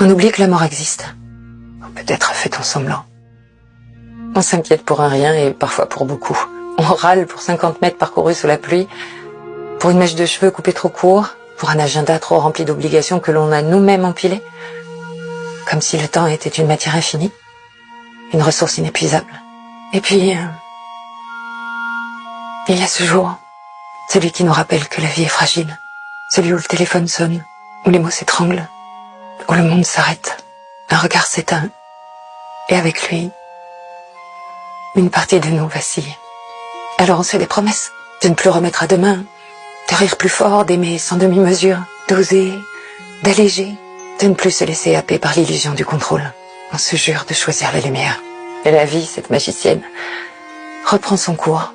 On oublie que la mort existe. Ou peut-être fait-on semblant. On s'inquiète pour un rien et parfois pour beaucoup. On râle pour 50 mètres parcourus sous la pluie, pour une mèche de cheveux coupée trop court, pour un agenda trop rempli d'obligations que l'on a nous-mêmes empilées. Comme si le temps était une matière infinie, une ressource inépuisable. Et puis, il y a ce jour, celui qui nous rappelle que la vie est fragile, celui où le téléphone sonne, où les mots s'étranglent, où le monde s'arrête, un regard s'éteint, et avec lui, une partie de nous vacille. Alors on se fait des promesses, de ne plus remettre à demain, de rire plus fort, d'aimer sans demi-mesure, d'oser, d'alléger, de ne plus se laisser happer par l'illusion du contrôle. On se jure de choisir la lumière. Et la vie, cette magicienne, reprend son cours.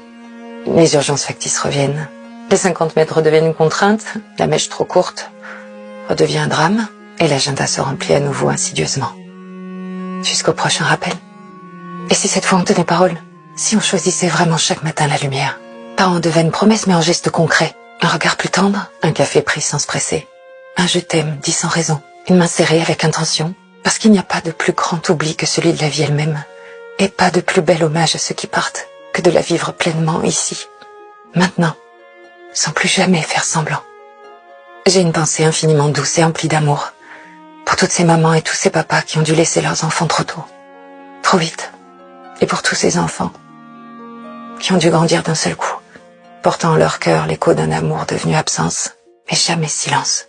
Les urgences factices reviennent. Les 50 mètres redeviennent une contrainte, la mèche trop courte redevient un drame, et l'agenda se remplit à nouveau insidieusement. Jusqu'au prochain rappel. Et si cette fois on tenait parole? Si on choisissait vraiment chaque matin la lumière? Pas en de vaines promesses, mais en gestes concrets. Un regard plus tendre, un café pris sans se presser. Un je t'aime dit sans raison. Une main serrée avec intention. Parce qu'il n'y a pas de plus grand oubli que celui de la vie elle-même. Et pas de plus bel hommage à ceux qui partent que de la vivre pleinement ici. Maintenant. Sans plus jamais faire semblant. J'ai une pensée infiniment douce et emplie d'amour. Pour toutes ces mamans et tous ces papas qui ont dû laisser leurs enfants trop tôt. Trop vite. Et pour tous ces enfants qui ont dû grandir d'un seul coup, portant en leur cœur l'écho d'un amour devenu absence, mais jamais silence.